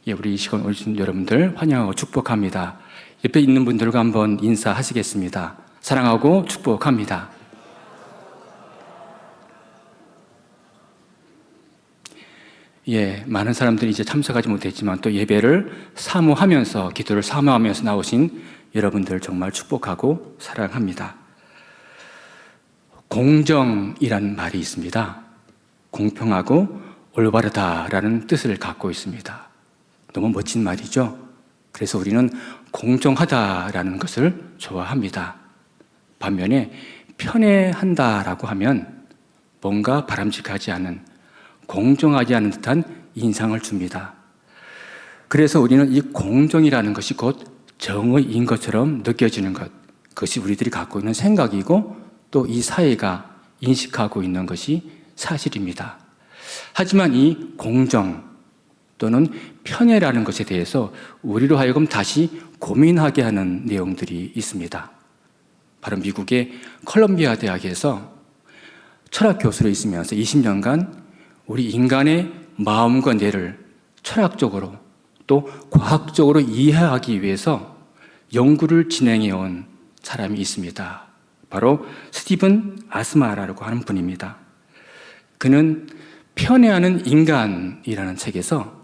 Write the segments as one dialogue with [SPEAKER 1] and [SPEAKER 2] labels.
[SPEAKER 1] 예, 우리 이 시간 오신 여러분들 환영하고 축복합니다. 옆에 있는 분들과 한번 인사하시겠습니다. 사랑하고 축복합니다. 예, 많은 사람들이 이제 참석하지 못했지만 또 예배를 사모하면서, 기도를 사모하면서 나오신 여러분들 정말 축복하고 사랑합니다. 공정이라는 말이 있습니다. 공평하고 올바르다라는 뜻을 갖고 있습니다. 너무 멋진 말이죠. 그래서 우리는 공정하다라는 것을 좋아합니다. 반면에 편애한다라고 하면 뭔가 바람직하지 않은, 공정하지 않은 듯한 인상을 줍니다. 그래서 우리는 이 공정이라는 것이 곧 정의인 것처럼 느껴지는 것, 그것이 우리들이 갖고 있는 생각이고 또 이 사회가 인식하고 있는 것이 사실입니다. 하지만 이 공정 또는 편애라는 것에 대해서 우리로 하여금 다시 고민하게 하는 내용들이 있습니다. 바로 미국의 컬럼비아 대학에서 철학 교수로 있으면서 20년간 우리 인간의 마음과 뇌를 철학적으로 또 과학적으로 이해하기 위해서 연구를 진행해 온 사람이 있습니다. 바로 스티븐 아스마라고 하는 분입니다. 그는 편애하는 인간이라는 책에서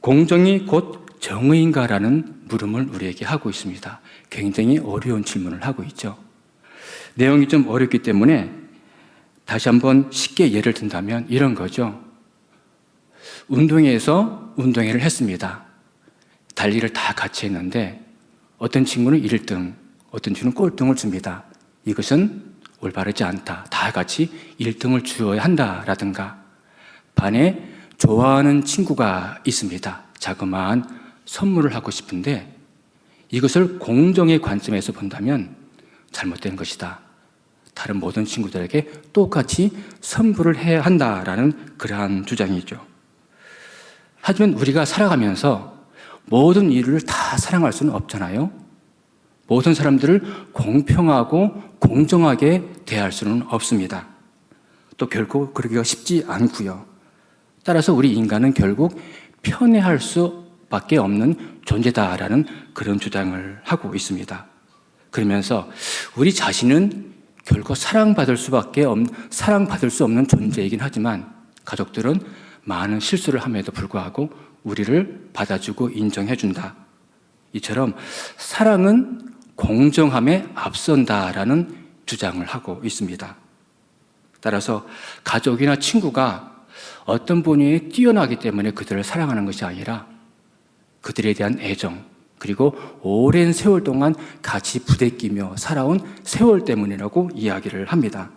[SPEAKER 1] 공정이 곧 정의인가라는 물음을 우리에게 하고 있습니다. 굉장히 어려운 질문을 하고 있죠. 내용이 좀 어렵기 때문에 다시 한번 쉽게 예를 든다면 이런 거죠. 운동회에서 운동회를 했습니다. 달리기를 다 같이 했는데 어떤 친구는 1등, 어떤 친구는 꼴등을 줍니다. 이것은 올바르지 않다. 다 같이 1등을 주어야 한다라든가, 반에 좋아하는 친구가 있습니다. 자그마한 선물을 하고 싶은데 이것을 공정의 관점에서 본다면 잘못된 것이다. 다른 모든 친구들에게 똑같이 선물을 해야 한다라는 그러한 주장이죠. 하지만 우리가 살아가면서 모든 이들을 다 사랑할 수는 없잖아요. 모든 사람들을 공평하고 공정하게 대할 수는 없습니다. 또 결코 그러기가 쉽지 않고요. 따라서 우리 인간은 결국 편애할 수밖에 없는 존재다라는 그런 주장을 하고 있습니다. 그러면서 우리 자신은 결코 사랑받을 수 없는 존재이긴 하지만 가족들은 많은 실수를 함에도 불구하고 우리를 받아주고 인정해준다. 이처럼 사랑은 공정함에 앞선다라는 주장을 하고 있습니다. 따라서 가족이나 친구가 어떤 분이 뛰어나기 때문에 그들을 사랑하는 것이 아니라 그들에 대한 애정, 그리고 오랜 세월 동안 같이 부대끼며 살아온 세월 때문이라고 이야기를 합니다.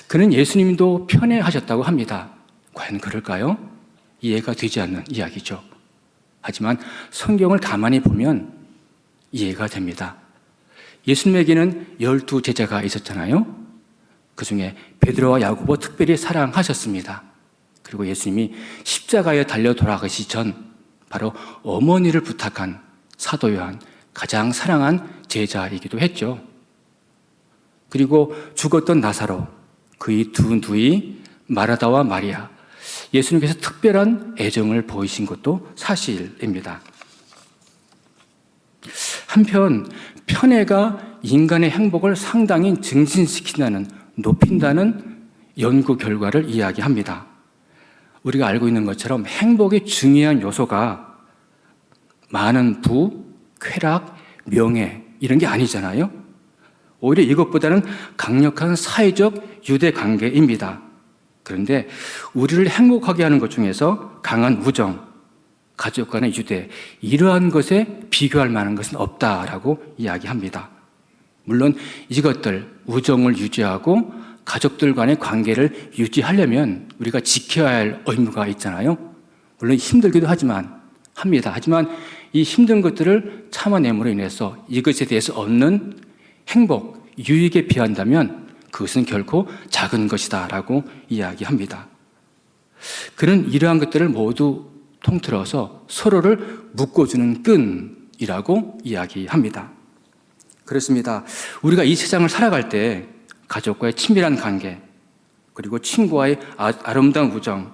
[SPEAKER 1] 그는 예수님도 편애하셨다고 합니다. 과연 그럴까요? 이해가 되지 않는 이야기죠. 하지만 성경을 가만히 보면 이해가 됩니다. 예수님에게는 12제자가 있었잖아요. 그 중에 베드로와 야고보 특별히 사랑하셨습니다. 그리고 예수님이 십자가에 달려 돌아가시기 전 바로 어머니를 부탁한 사도 요한, 가장 사랑한 제자이기도 했죠. 그리고 죽었던 나사로, 그의 두 누이 마르다와 마리아, 예수님께서 특별한 애정을 보이신 것도 사실입니다. 한편 편애가 인간의 행복을 상당히 증진시킨다는, 높인다는 연구 결과를 이야기합니다. 우리가 알고 있는 것처럼 행복의 중요한 요소가 많은 부, 쾌락, 명예 이런 게 아니잖아요. 오히려 이것보다는 강력한 사회적 유대 관계입니다. 그런데 우리를 행복하게 하는 것 중에서 강한 우정, 가족 간의 유대, 이러한 것에 비교할 만한 것은 없다라고 이야기합니다. 물론 이것들, 우정을 유지하고 가족들 간의 관계를 유지하려면 우리가 지켜야 할 의무가 있잖아요. 물론 힘들기도 합니다. 하지만 이 힘든 것들을 참아냄으로 인해서 이것에 대해서 얻는 행복, 유익에 비한다면 그것은 결코 작은 것이다라고 이야기합니다. 그는 이러한 것들을 모두 통틀어서 서로를 묶어주는 끈이라고 이야기합니다. 그렇습니다. 우리가 이 세상을 살아갈 때 가족과의 친밀한 관계, 그리고 친구와의 아름다운 우정,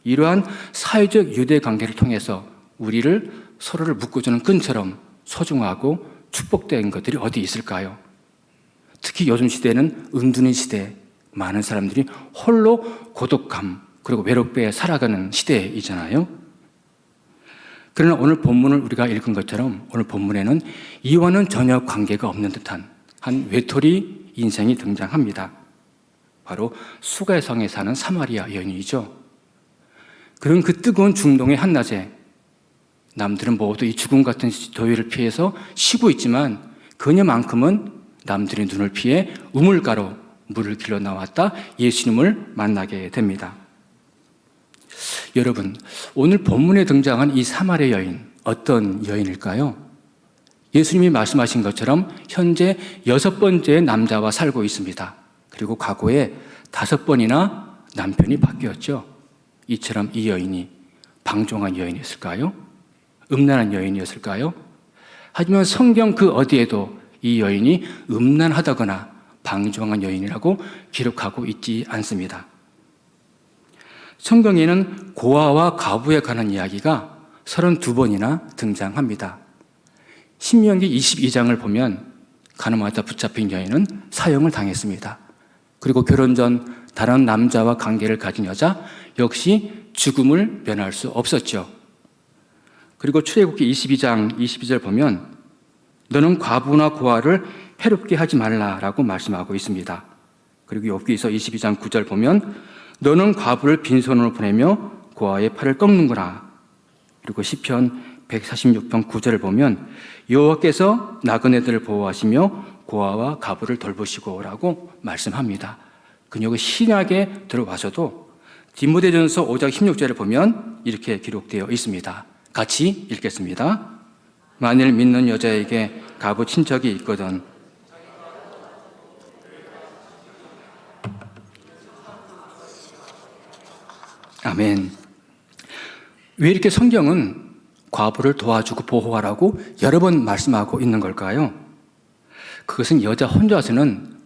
[SPEAKER 1] 이러한 사회적 유대 관계를 통해서 우리를 서로를 묶어주는 끈처럼 소중하고 축복된 것들이 어디 있을까요? 특히 요즘 시대는 은둔의 시대, 많은 사람들이 홀로 고독감 그리고 외롭게 살아가는 시대이잖아요. 그러나 오늘 본문을 우리가 읽은 것처럼 오늘 본문에는 이와는 전혀 관계가 없는 듯한 한 외톨이 인생이 등장합니다. 바로 수가성에 사는 사마리아 여인이죠. 그런 그 뜨거운 중동의 한낮에 남들은 모두 이 죽음 같은 더위를 피해서 쉬고 있지만 그녀만큼은 남들의 눈을 피해 우물가로 물을 길러 나왔다 예수님을 만나게 됩니다. 여러분, 오늘 본문에 등장한 이 사마리아 여인, 어떤 여인일까요? 예수님이 말씀하신 것처럼 현재 6번째 남자와 살고 있습니다. 그리고 과거에 5번이나 남편이 바뀌었죠. 이처럼 이 여인이 방종한 여인이었을까요? 음란한 여인이었을까요? 하지만 성경 그 어디에도 이 여인이 음란하다거나 방종한 여인이라고 기록하고 있지 않습니다. 성경에는 고아와 과부에 관한 이야기가 32번이나 등장합니다. 신명기 22장을 보면 가늠하다 붙잡힌 여인은 사형을 당했습니다. 그리고 결혼 전 다른 남자와 관계를 가진 여자 역시 죽음을 면할 수 없었죠. 그리고 출애굽기 22장 22절 보면 너는 과부나 고아를 해롭게 하지 말라라고 말씀하고 있습니다. 그리고 욥기서 22장 9절 보면 너는 과부를 빈손으로 보내며 고아의 팔을 꺾는구나. 그리고 시편 146편 9절을 보면 여호와께서 나그네들을 보호하시며 고아와 과부를 돌보시고라고 말씀합니다. 그녀가 신약에 들어와서도 디모데전서 5장 16절을 보면 이렇게 기록되어 있습니다. 같이 읽겠습니다. 만일 믿는 여자에게 과부 친척이 있거든 아멘. 왜 이렇게 성경은 과부를 도와주고 보호하라고 여러 번 말씀하고 있는 걸까요? 그것은 여자 혼자서는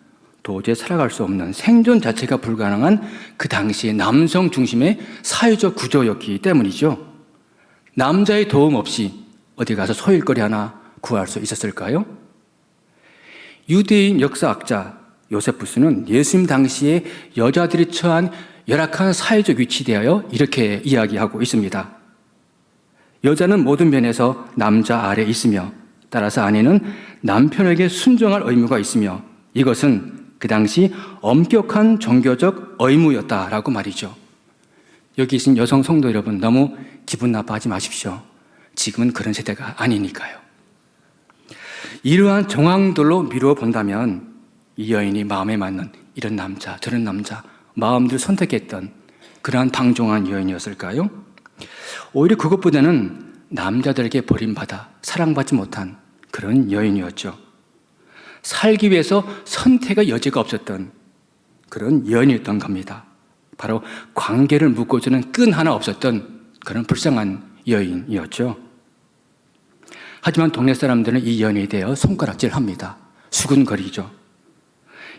[SPEAKER 1] 도저히 살아갈 수 없는 생존 자체가 불가능한 그 당시의 남성 중심의 사회적 구조였기 때문이죠. 남자의 도움 없이 어디 가서 소일거리 하나 구할 수 있었을까요? 유대인 역사학자 요세푸스는 예수님 당시에 여자들이 처한 열악한 사회적 위치에 대하여 이렇게 이야기하고 있습니다. 여자는 모든 면에서 남자 아래에 있으며 따라서 아내는 남편에게 순종할 의무가 있으며 이것은 그 당시 엄격한 종교적 의무였다라고 말이죠. 여기 계신 여성 성도 여러분 너무 기분 나빠하지 마십시오. 지금은 그런 세대가 아니니까요. 이러한 정황들로 미루어 본다면 이 여인이 마음에 맞는 이런 남자 저런 남자 마음들 선택했던 그러한 방종한 여인이었을까요? 오히려 그것보다는 남자들에게 버림받아 사랑받지 못한 그런 여인이었죠. 살기 위해서 선택의 여지가 없었던 그런 여인이었던 겁니다. 바로 관계를 묶어주는 끈 하나 없었던 그런 불쌍한 여인이었죠. 하지만 동네 사람들은 이 여인에 대해 손가락질합니다. 수군거리죠.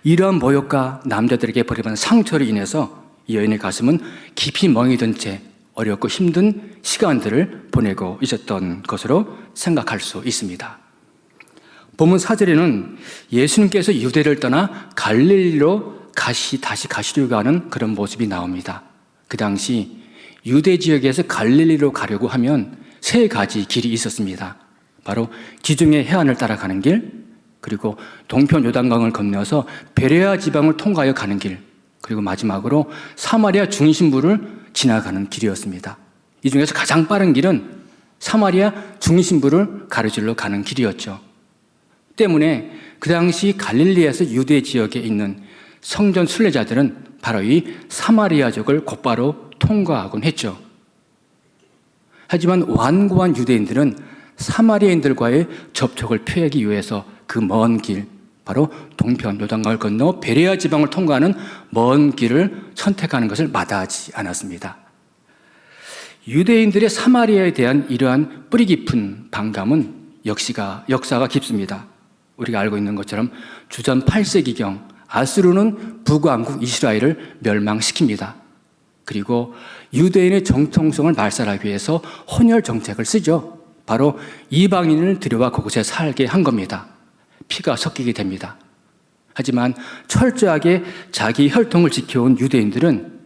[SPEAKER 1] 이러한 모욕과 남자들에게 버림받은 상처로 인해서 이 여인의 가슴은 깊이 멍이 든 채 어렵고 힘든 시간들을 보내고 있었던 것으로 생각할 수 있습니다. 본문 4절에는 예수님께서 유대를 떠나 갈릴리로 다시 가시려고 하는 그런 모습이 나옵니다. 그 당시 유대 지역에서 갈릴리로 가려고 하면 3가지 길이 있었습니다. 바로 지중해 해안을 따라가는 길, 그리고 동편 요단강을 건너서 베레아 지방을 통과하여 가는 길, 그리고 마지막으로 사마리아 중심부를 지나가는 길이었습니다. 이 중에서 가장 빠른 길은 사마리아 중심부를 가로질러 가는 길이었죠. 때문에 그 당시 갈릴리에서 유대 지역에 있는 성전 순례자들은 바로 이 사마리아족을 곧바로 통과하곤 했죠. 하지만 완고한 유대인들은 사마리아인들과의 접촉을 피하기 위해서 그 먼 길, 바로 동편 요단강을 건너 베레아 지방을 통과하는 먼 길을 선택하는 것을 마다하지 않았습니다. 유대인들의 사마리아에 대한 이러한 뿌리 깊은 반감은 역사가 깊습니다. 우리가 알고 있는 것처럼 주전 8세기경 아수르는 북왕국 이스라엘을 멸망시킵니다. 그리고 유대인의 정통성을 말살하기 위해서 혼혈 정책을 쓰죠. 바로 이방인을 들여와 그곳에 살게 한 겁니다. 피가 섞이게 됩니다. 하지만 철저하게 자기 혈통을 지켜온 유대인들은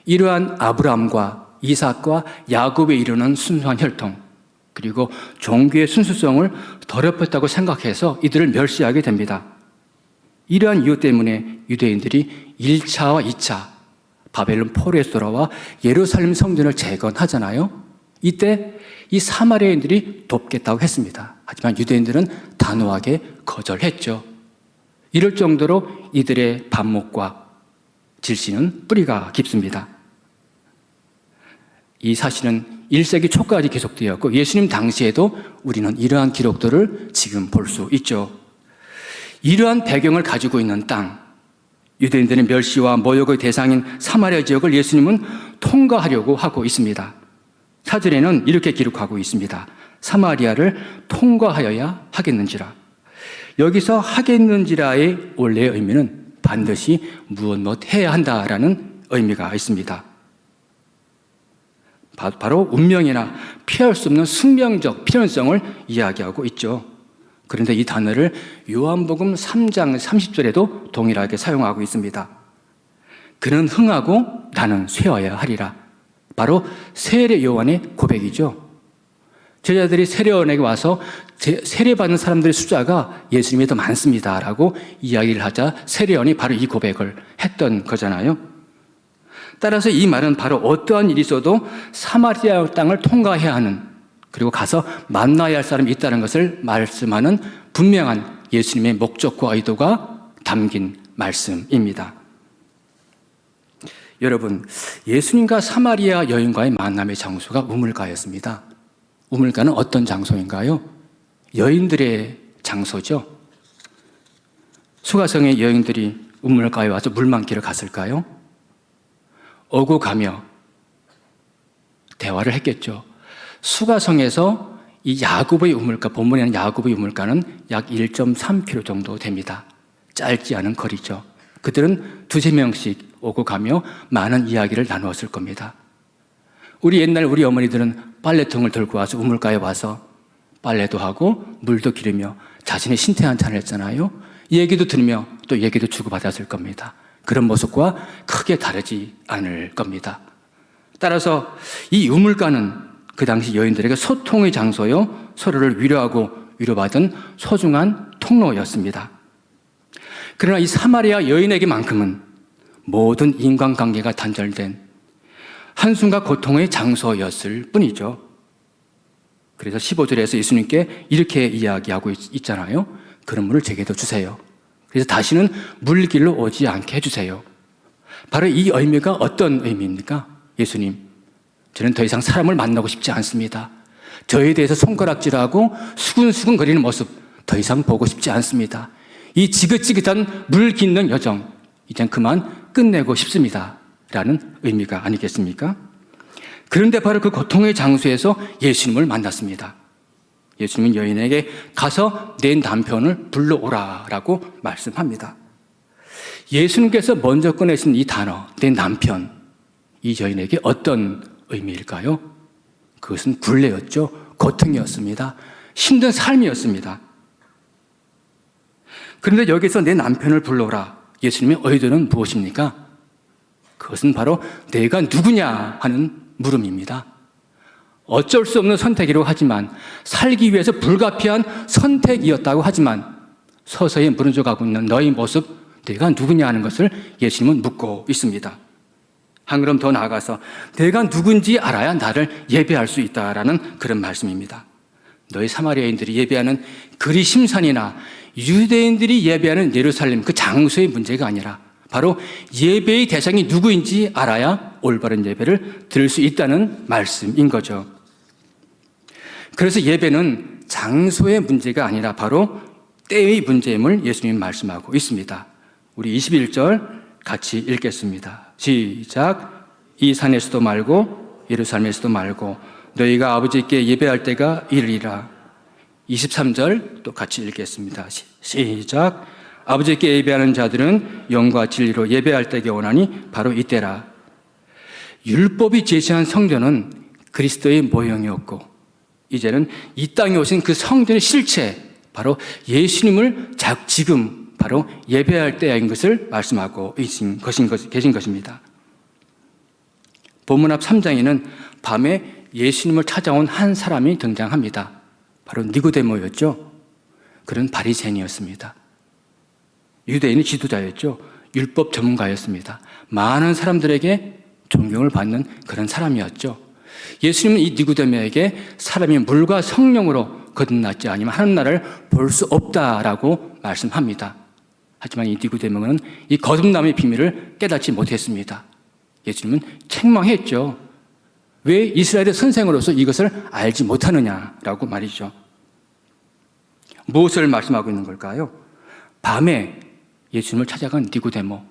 [SPEAKER 1] 이러한 아브라함과 이삭과 야곱에 이르는 순수한 혈통, 그리고 종교의 순수성을 더럽혔다고 생각해서 이들을 멸시하게 됩니다. 이러한 이유 때문에 유대인들이 1차와 2차 바벨론 포로에서 돌아와 예루살렘 성전을 재건하잖아요. 이때 이 사마리아인들이 돕겠다고 했습니다. 하지만 유대인들은 단호하게 거절했죠. 이럴 정도로 이들의 반목과 질시는 뿌리가 깊습니다. 이 사실은 1세기 초까지 계속되었고 예수님 당시에도 우리는 이러한 기록들을 지금 볼 수 있죠. 이러한 배경을 가지고 있는 땅, 유대인들의 멸시와 모욕의 대상인 사마리아 지역을 예수님은 통과하려고 하고 있습니다. 사절에는 이렇게 기록하고 있습니다. 사마리아를 통과하여야 하겠는지라. 여기서 하겠는지라의 원래의 의미는 반드시 무엇 해야 한다라는 의미가 있습니다. 바로 운명이나 피할 수 없는 숙명적 필연성을 이야기하고 있죠. 그런데 이 단어를 요한복음 3장 30절에도 동일하게 사용하고 있습니다. 그는 흥하고 나는 쇠어야 하리라. 바로 세례 요한의 고백이죠. 제자들이 세례 요한에게 와서 세례받는 사람들의 숫자가 예수님이 더 많습니다 라고 이야기를 하자 세례 요한이 바로 이 고백을 했던 거잖아요. 따라서 이 말은 바로 어떠한 일이 있어도 사마리아 땅을 통과해야 하는, 그리고 가서 만나야 할 사람이 있다는 것을 말씀하는 분명한 예수님의 목적과 의도가 담긴 말씀입니다. 여러분, 예수님과 사마리아 여인과의 만남의 장소가 우물가였습니다. 우물가는 어떤 장소인가요? 여인들의 장소죠. 수가성의 여인들이 우물가에 와서 물 만기를 갔을까요? 오고 가며 대화를 했겠죠. 수가성에서 이 야곱의 우물가, 본문에는 야곱의 우물가는 약 1.3km 정도 됩니다. 짧지 않은 거리죠. 그들은 두세 명씩 오고 가며 많은 이야기를 나누었을 겁니다. 우리 어머니들은 빨래통을 들고 와서 우물가에 와서 빨래도 하고 물도 기르며 자신의 신태 한탄을 했잖아요. 얘기도 들으며 또 얘기도 주고받았을 겁니다. 그런 모습과 크게 다르지 않을 겁니다. 따라서 이 우물가는 그 당시 여인들에게 소통의 장소요, 서로를 위로하고 위로받은 소중한 통로였습니다. 그러나 이 사마리아 여인에게만큼은 모든 인간관계가 단절된 한숨과 고통의 장소였을 뿐이죠. 그래서 15절에서 예수님께 이렇게 이야기하고 있잖아요. 그런 물을 제게도 주세요. 그래서 다시는 물길로 오지 않게 해주세요. 바로 이 의미가 어떤 의미입니까? 예수님, 저는 더 이상 사람을 만나고 싶지 않습니다. 저에 대해서 손가락질하고 수근수근 거리는 모습 더 이상 보고 싶지 않습니다. 이 지긋지긋한 물 깃는 여정, 이젠 그만 끝내고 싶습니다. 라는 의미가 아니겠습니까? 그런데 바로 그 고통의 장소에서 예수님을 만났습니다. 예수님은 여인에게 가서 내 남편을 불러오라 라고 말씀합니다. 예수님께서 먼저 꺼내신 이 단어, 내 남편, 이 여인에게 어떤 의미일까요? 그것은 굴레였죠. 고통이었습니다. 힘든 삶이었습니다. 그런데 여기서 내 남편을 불러오라. 예수님의 의도는 무엇입니까? 그것은 바로 내가 누구냐 하는 물음입니다. 어쩔 수 없는 선택이라고 하지만, 살기 위해서 불가피한 선택이었다고 하지만 서서히 무너져가고 있는 너의 모습, 내가 누구냐 하는 것을 예수님은 묻고 있습니다. 한 걸음 더 나아가서 내가 누군지 알아야 나를 예배할 수 있다라는 그런 말씀입니다. 너희 사마리아인들이 예배하는 그리심산이나 유대인들이 예배하는 예루살렘 그 장소의 문제가 아니라 바로 예배의 대상이 누구인지 알아야 올바른 예배를 드릴 수 있다는 말씀인 거죠. 그래서 예배는 장소의 문제가 아니라 바로 때의 문제임을 예수님이 말씀하고 있습니다. 우리 21절 같이 읽겠습니다. 시작. 이 산에서도 말고 예루살렘에서도 말고 너희가 아버지께 예배할 때가 이르리라. 23절 또 같이 읽겠습니다. 시작. 아버지께 예배하는 자들은 영과 진리로 예배할 때가 오나니 바로 이때라. 율법이 제시한 성전은 그리스도의 모형이었고 이제는 이 땅에 오신 그 성전의 실체, 바로 예수님을 지금 바로 예배할 때인 것을 말씀하고 계신 것입니다. 본문 앞 3장에는 밤에 예수님을 찾아온 한 사람이 등장합니다. 바로 니고데모였죠. 그는 바리새인이었습니다. 유대인의 지도자였죠. 율법 전문가였습니다. 많은 사람들에게 존경을 받는 그런 사람이었죠. 예수님은 이 니고데모에게 사람이 물과 성령으로 거듭났지 아니면 하는 날을 볼 수 없다라고 말씀합니다. 하지만 이 니고데모는 이 거듭남의 비밀을 깨닫지 못했습니다. 예수님은 책망했죠. 왜 이스라엘의 선생으로서 이것을 알지 못하느냐라고 말이죠. 무엇을 말씀하고 있는 걸까요? 밤에 예수님을 찾아간 니고데모,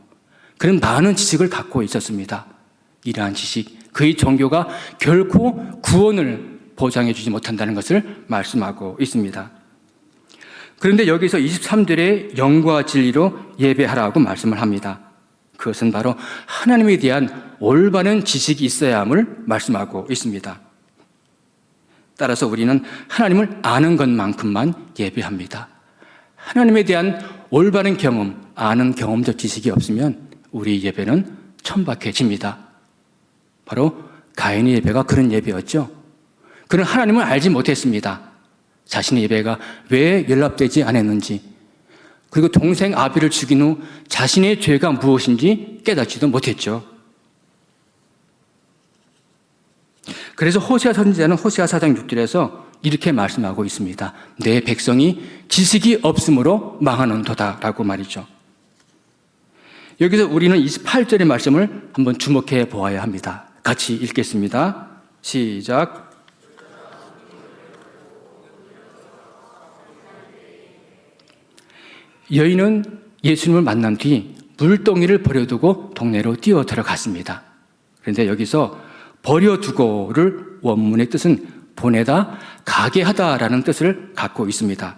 [SPEAKER 1] 그는 많은 지식을 갖고 있었습니다. 이러한 지식, 그의 종교가 결코 구원을 보장해 주지 못한다는 것을 말씀하고 있습니다. 그런데 여기서 23절에 영과 진리로 예배하라고 말씀을 합니다. 그것은 바로 하나님에 대한 올바른 지식이 있어야 함을 말씀하고 있습니다. 따라서 우리는 하나님을 아는 것만큼만 예배합니다. 하나님에 대한 올바른 경험, 아는 경험적 지식이 없으면 우리 예배는 천박해집니다. 바로 가인의 예배가 그런 예배였죠. 그는 하나님을 알지 못했습니다. 자신의 예배가 왜 연락되지 않았는지, 그리고 동생 아벨을 죽인 후 자신의 죄가 무엇인지 깨닫지도 못했죠. 그래서 호세아 선지자는 호세아 4장 6절에서 이렇게 말씀하고 있습니다. 내 백성이 지식이 없으므로 망하는도다 라고 말이죠. 여기서 우리는 28절의 말씀을 한번 주목해 보아야 합니다. 같이 읽겠습니다. 시작. 여인은 예수님을 만난 뒤 물동이를 버려두고 동네로 뛰어 들어갔습니다. 그런데 여기서 버려두고를 원문의 뜻은 보내다, 가게 하다라는 뜻을 갖고 있습니다.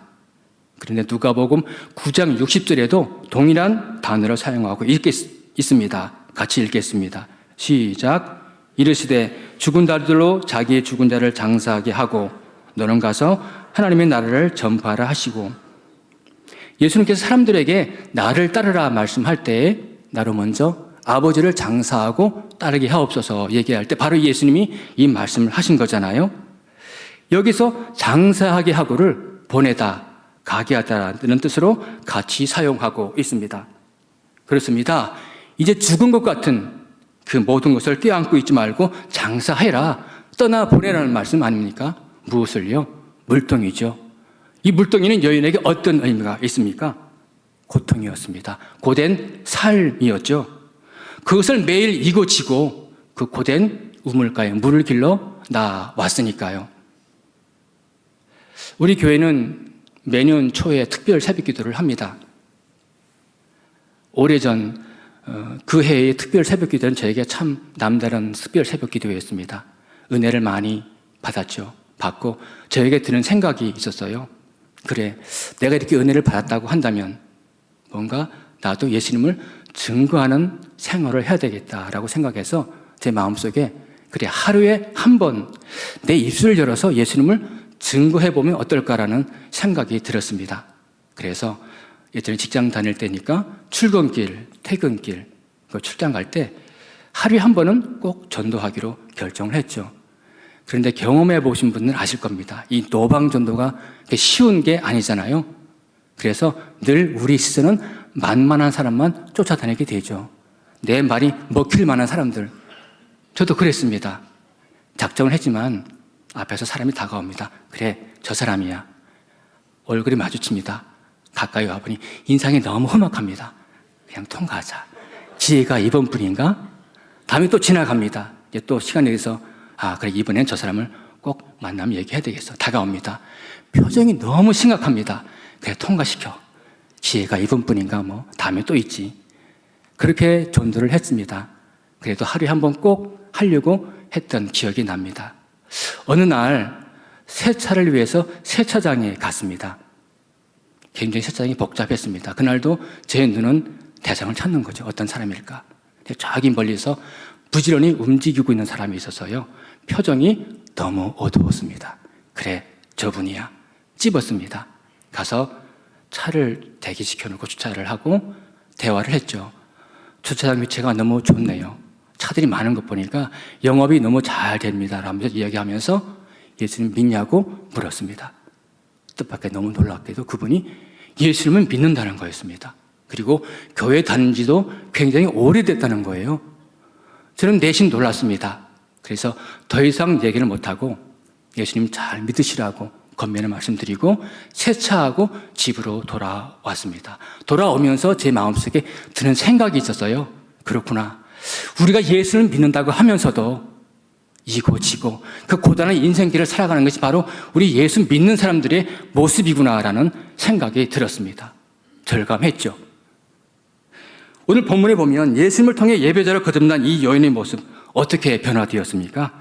[SPEAKER 1] 그런데 누가복음 9장 60절에도 동일한 단어를 사용하고 있습니다. 같이 읽겠습니다. 시작. 이르시되 죽은 자들로 자기의 죽은 자를 장사하게 하고 너는 가서 하나님의 나라를 전파하라 하시고, 예수님께서 사람들에게 나를 따르라 말씀할 때에 나로 먼저 아버지를 장사하고 따르게 하옵소서 얘기할 때 바로 예수님이 이 말씀을 하신 거잖아요. 여기서 장사하게 하고를 보내다, 가게 하다라는 뜻으로 같이 사용하고 있습니다. 그렇습니다. 이제 죽은 것 같은 그 모든 것을 껴안고 있지 말고 장사해라, 떠나보내라는 말씀 아닙니까? 무엇을요? 물동이죠. 이 물동이는 여인에게 어떤 의미가 있습니까? 고통이었습니다. 고된 삶이었죠. 그것을 매일 이고 지고 그 고된 우물가에 물을 길러 나왔으니까요. 우리 교회는 매년 초에 특별 새벽기도를 합니다. 오래전 그 해의 특별 새벽기도는 저에게 참 남다른 특별 새벽기도였습니다. 은혜를 많이 받았죠. 받고 저에게 드는 생각이 있었어요. 그래, 내가 이렇게 은혜를 받았다고 한다면 뭔가 나도 예수님을 증거하는 생활을 해야 되겠다라고 생각해서 제 마음속에 그래, 하루에 한 번 내 입술을 열어서 예수님을 증거해보면 어떨까라는 생각이 들었습니다. 그래서 예전에 직장 다닐 때니까 출근길, 퇴근길, 출장 갈 때 하루에 한 번은 꼭 전도하기로 결정을 했죠. 그런데 경험해 보신 분들은 아실 겁니다. 이 노방전도가 쉬운 게 아니잖아요. 그래서 늘 우리 시선은 만만한 사람만 쫓아다니게 되죠. 내 말이 먹힐 만한 사람들. 저도 그랬습니다. 작정을 했지만 앞에서 사람이 다가옵니다. 그래, 저 사람이야. 얼굴이 마주칩니다. 가까이 와보니 인상이 너무 험악합니다. 그냥 통과하자. 지혜가 이번 분인가? 다음에 또 지나갑니다. 이제 또 시간이 돼서 그래, 이번엔 저 사람을 꼭 만나면 얘기해야 되겠어. 다가옵니다. 표정이 너무 심각합니다. 그래, 통과시켜. 지혜가 이번뿐인가 다음에 또 있지. 그렇게 전도를 했습니다. 그래도 하루에 한 번 꼭 하려고 했던 기억이 납니다. 어느 날 세차를 위해서 세차장에 갔습니다. 굉장히 세차장이 복잡했습니다. 그날도 제 눈은 대상을 찾는 거죠. 어떤 사람일까. 저기 멀리서 부지런히 움직이고 있는 사람이 있어서요. 표정이 너무 어두웠습니다. 그래, 저분이야. 찝었습니다. 가서 차를 대기시켜놓고 주차를 하고 대화를 했죠. 주차장 위치가 너무 좋네요. 차들이 많은 것 보니까 영업이 너무 잘 됩니다. 라면서 이야기하면서 예수님 믿냐고 물었습니다. 뜻밖의 너무 놀랍게도 그분이 예수님을 믿는다는 거였습니다. 그리고 교회 다닌 지도 굉장히 오래됐다는 거예요. 저는 내심 놀랐습니다. 그래서 더 이상 얘기를 못하고 예수님 잘 믿으시라고 권면을 말씀드리고 세차하고 집으로 돌아왔습니다. 돌아오면서 제 마음속에 드는 생각이 있었어요. 그렇구나. 우리가 예수를 믿는다고 하면서도 이고 지고 그 고단한 인생길을 살아가는 것이 바로 우리 예수 믿는 사람들의 모습이구나라는 생각이 들었습니다. 절감했죠. 오늘 본문에 보면 예수님을 통해 예배자로 거듭난 이 여인의 모습 어떻게 변화되었습니까?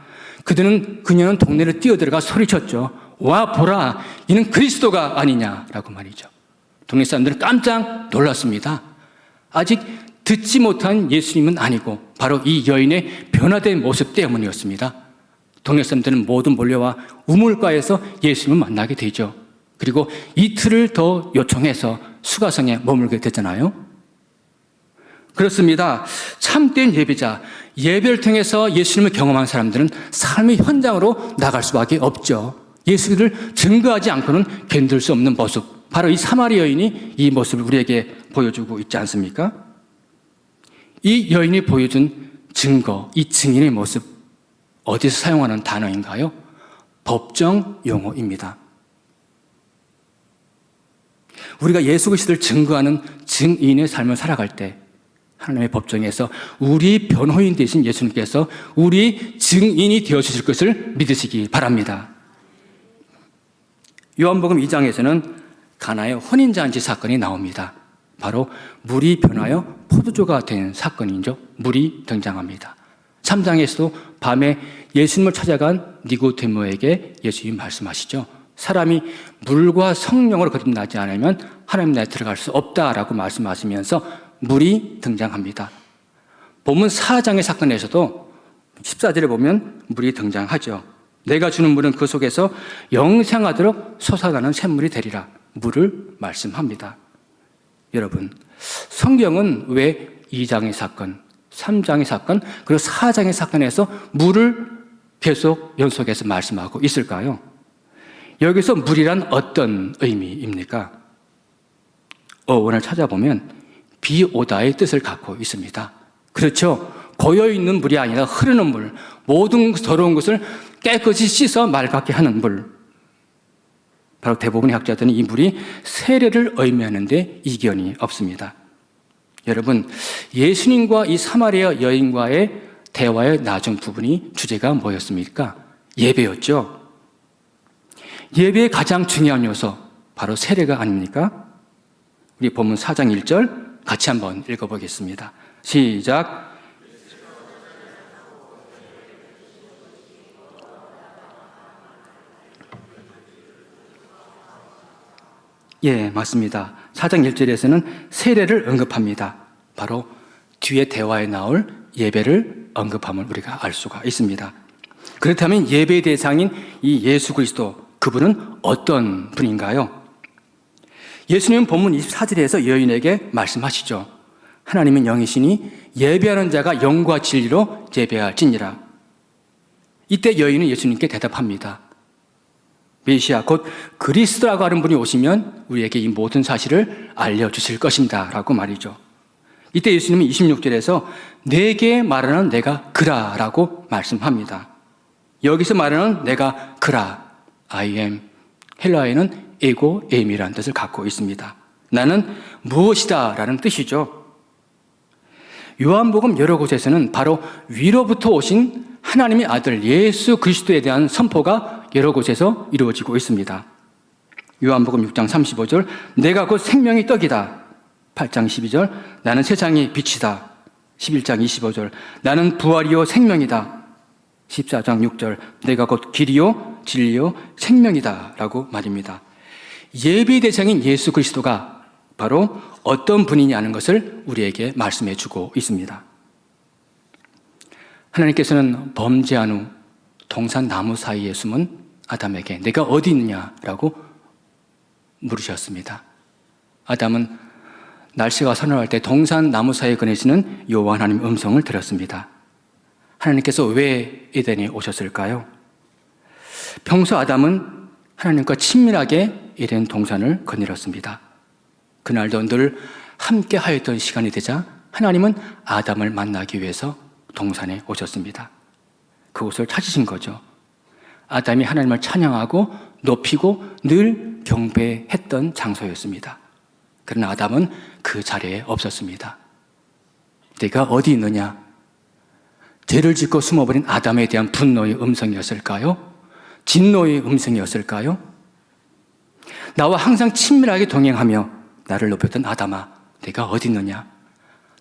[SPEAKER 1] 그녀는 동네를 뛰어들어가 소리쳤죠. 와 보라, 이는 그리스도가 아니냐라고 말이죠. 동네 사람들은 깜짝 놀랐습니다. 아직 듣지 못한 예수님은 아니고 바로 이 여인의 변화된 모습 때문이었습니다. 동네 사람들은 모두 몰려와 우물가에서 예수님을 만나게 되죠. 그리고 이틀을 더 요청해서 수가성에 머물게 되잖아요. 그렇습니다. 참된 예배자, 예배를 통해서 예수님을 경험한 사람들은 삶의 현장으로 나갈 수밖에 없죠. 예수를 증거하지 않고는 견딜 수 없는 모습, 바로 이 사마리 여인이 이 모습을 우리에게 보여주고 있지 않습니까? 이 여인이 보여준 증거, 이 증인의 모습, 어디서 사용하는 단어인가요? 법정 용어입니다. 우리가 예수 그리스도를 증거하는 증인의 삶을 살아갈 때 하나님의 법정에서 우리 변호인 되신 예수님께서 우리 증인이 되어주실 것을 믿으시기 바랍니다. 요한복음 2장에서는 가나의 혼인잔치 사건이 나옵니다. 바로 물이 변하여 포도주가 된 사건이죠. 물이 등장합니다. 3장에서도 밤에 예수님을 찾아간 니고데모에게 예수님이 말씀하시죠. 사람이 물과 성령으로 거듭나지 않으면 하나님 나라에 들어갈 수 없다라고 말씀하시면서 물이 등장합니다. 본문 4장의 사건에서도 14절에 보면 물이 등장하죠. 내가 주는 물은 그 속에서 영생하도록 솟아나는 샘물이 되리라. 물을 말씀합니다. 여러분, 성경은 왜 2장의 사건, 3장의 사건, 그리고 4장의 사건에서 물을 계속 연속해서 말씀하고 있을까요? 여기서 물이란 어떤 의미입니까? 어원을 찾아보면 비오다의 뜻을 갖고 있습니다. 그렇죠. 고여있는 물이 아니라 흐르는 물, 모든 더러운 것을 깨끗이 씻어 맑게 하는 물. 바로 대부분의 학자들은 이 물이 세례를 의미하는데 이견이 없습니다. 여러분, 예수님과 이 사마리아 여인과의 대화의 나중 부분이 주제가 뭐였습니까? 예배였죠. 예배의 가장 중요한 요소, 바로 세례가 아닙니까? 우리 본문 4장 1절 같이 한번 읽어보겠습니다. 시작. 예, 맞습니다. 4장 1절에서는 세례를 언급합니다. 바로 뒤에 대화에 나올 예배를 언급함을 우리가 알 수가 있습니다. 그렇다면 예배의 대상인 이 예수 그리스도, 그분은 어떤 분인가요? 예수님은 본문 24절에서 여인에게 말씀하시죠. 하나님은 영이시니 예배하는 자가 영과 진리로 예배할지니라. 이때 여인은 예수님께 대답합니다. 메시아 곧 그리스도라고 하는 분이 오시면 우리에게 이 모든 사실을 알려주실 것입니다 라고 말이죠. 이때 예수님은 26절에서 내게 말하는 내가 그라 라고 말씀합니다. 여기서 말하는 내가 그라, I am, 헬라어에는 에고 에임이라는 뜻을 갖고 있습니다. 나는 무엇이다 라는 뜻이죠. 요한복음 여러 곳에서는 바로 위로부터 오신 하나님의 아들 예수 그리스도에 대한 선포가 여러 곳에서 이루어지고 있습니다. 요한복음 6장 35절 내가 곧 생명의 떡이다. 8장 12절 나는 세상의 빛이다. 11장 25절 나는 부활이요 생명이다. 14장 6절 내가 곧 길이요 진리요 생명이다 라고 말입니다. 예배 대상인 예수 그리스도가 바로 어떤 분이냐는 것을 우리에게 말씀해 주고 있습니다. 하나님께서는 범죄한 후 동산 나무 사이에 숨은 아담에게 내가 어디 있느냐라고 물으셨습니다. 아담은 날씨가 서늘할 때 동산 나무 사이에 거내시는 여호와 하나님 음성을 들었습니다. 하나님께서 왜 에덴에 오셨을까요? 평소 아담은 하나님과 친밀하게 에덴 동산을 거닐었습니다. 그날도 늘 함께 하였던 시간이 되자 하나님은 아담을 만나기 위해서 동산에 오셨습니다. 그곳을 찾으신 거죠. 아담이 하나님을 찬양하고 높이고 늘 경배했던 장소였습니다. 그러나 아담은 그 자리에 없었습니다. 내가 어디 있느냐? 죄를 짓고 숨어버린 아담에 대한 분노의 음성이었을까요? 진노의 음성이었을까요? 나와 항상 친밀하게 동행하며 나를 높였던 아담아, 내가 어디 있느냐?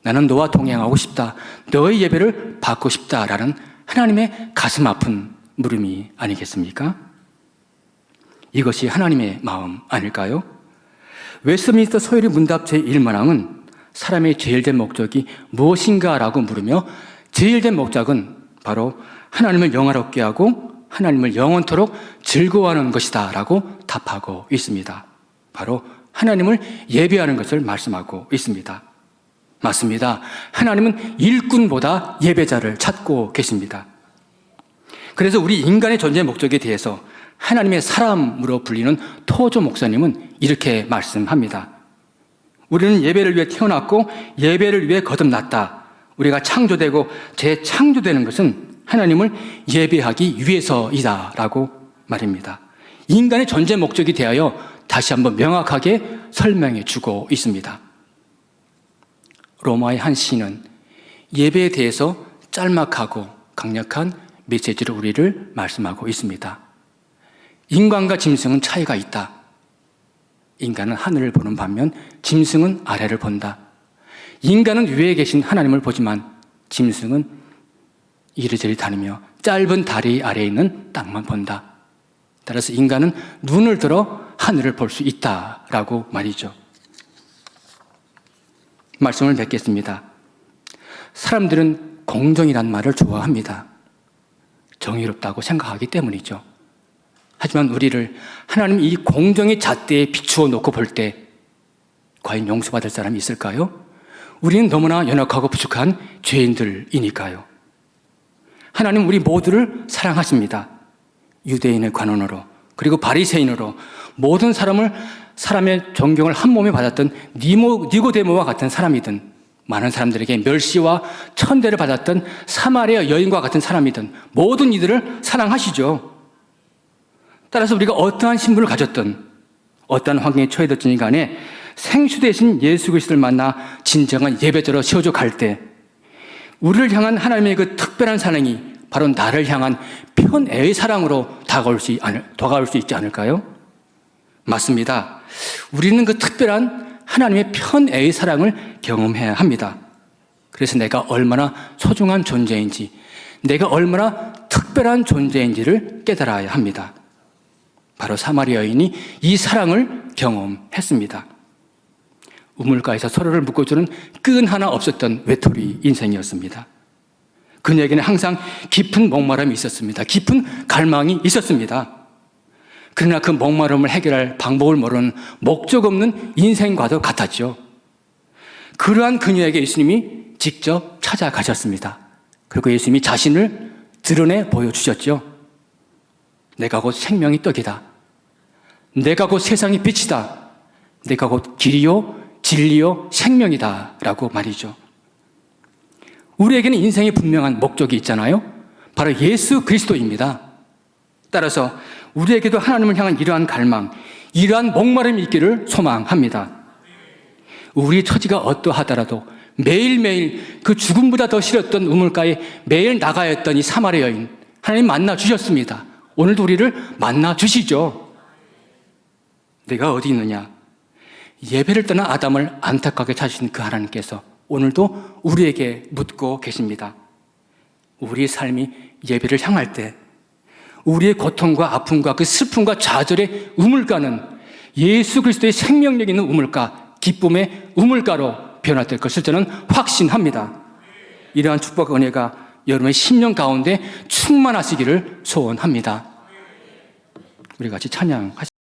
[SPEAKER 1] 나는 너와 동행하고 싶다. 너의 예배를 받고 싶다라는 하나님의 가슴 아픈 물음이 아니겠습니까? 이것이 하나님의 마음 아닐까요? 웨스트민스터 소요리 문답 제1문항은 사람의 제일 된 목적이 무엇인가라고 물으며 제일 된 목적은 바로 하나님을 영화롭게 하고 하나님을 영원토록 즐거워하는 것이다 라고 답하고 있습니다. 바로 하나님을 예배하는 것을 말씀하고 있습니다. 맞습니다. 하나님은 일꾼보다 예배자를 찾고 계십니다. 그래서 우리 인간의 존재 목적에 대해서 하나님의 사람으로 불리는 토조 목사님은 이렇게 말씀합니다. 우리는 예배를 위해 태어났고 예배를 위해 거듭났다. 우리가 창조되고 재창조되는 것은 하나님을 예배하기 위해서이다 라고 말입니다. 인간의 존재 목적에 대하여 다시 한번 명확하게 설명해 주고 있습니다. 로마의 한 시인은 예배에 대해서 짤막하고 강력한 메시지를 우리를 말씀하고 있습니다. 인간과 짐승은 차이가 있다. 인간은 하늘을 보는 반면 짐승은 아래를 본다. 인간은 위에 계신 하나님을 보지만 짐승은 이리저리 다니며 짧은 다리 아래에 있는 땅만 본다. 따라서 인간은 눈을 들어 하늘을 볼 수 있다라고 말이죠. 말씀을 맺겠습니다. 사람들은 공정이란 말을 좋아합니다. 정의롭다고 생각하기 때문이죠. 하지만 우리를 하나님 이 공정의 잣대에 비추어 놓고 볼 때 과연 용서받을 사람이 있을까요? 우리는 너무나 연약하고 부족한 죄인들이니까요. 하나님 우리 모두를 사랑하십니다. 유대인의 관원으로 그리고 바리새인으로 모든 사람의 존경을 한 몸에 받았던 니고데모와 같은 사람이든 많은 사람들에게 멸시와 천대를 받았던 사마리아 여인과 같은 사람이든 모든 이들을 사랑하시죠. 따라서 우리가 어떠한 신분을 가졌든 어떠한 환경에 처해졌든 간에 생수 대신 예수 그리스도를 만나 진정한 예배자로 세워져 갈 때 우리를 향한 하나님의 그 특별한 사랑이 바로 나를 향한 편애의 사랑으로 다가올 수 있지 않을까요? 맞습니다. 우리는 그 특별한 하나님의 편애의 사랑을 경험해야 합니다. 그래서 내가 얼마나 소중한 존재인지, 내가 얼마나 특별한 존재인지를 깨달아야 합니다. 바로 사마리아 여인이 이 사랑을 경험했습니다. 우물가에서 서로를 묶어주는 끈 하나 없었던 외톨이 인생이었습니다. 그녀에게는 항상 깊은 목마름이 있었습니다. 깊은 갈망이 있었습니다. 그러나 그 목마름을 해결할 방법을 모르는 목적 없는 인생과도 같았죠. 그러한 그녀에게 예수님이 직접 찾아가셨습니다. 그리고 예수님이 자신을 드러내 보여주셨죠. 내가 곧 생명의 떡이다. 내가 곧 세상의 빛이다. 내가 곧 길이요 진리요 생명이다 라고 말이죠. 우리에게는 인생의 분명한 목적이 있잖아요. 바로 예수 그리스도입니다. 따라서 우리에게도 하나님을 향한 이러한 갈망, 이러한 목마름이 있기를 소망합니다. 우리 처지가 어떠하더라도 매일매일 그 죽음보다 더 싫었던 우물가에 매일 나가야 했던 이 사마리아 여인, 하나님 만나 주셨습니다. 오늘도 우리를 만나 주시죠. 내가 어디 있느냐? 예배를 떠난 아담을 안타깝게 찾으신 그 하나님께서 오늘도 우리에게 묻고 계십니다. 우리의 삶이 예배를 향할 때 우리의 고통과 아픔과 그 슬픔과 좌절의 우물가는 예수 그리스도의 생명력 있는 우물가, 기쁨의 우물가로 변화될 것을 저는 확신합니다. 이러한 축복 은혜가 여러분의 10년 가운데 충만하시기를 소원합니다. 우리 같이 찬양하시죠.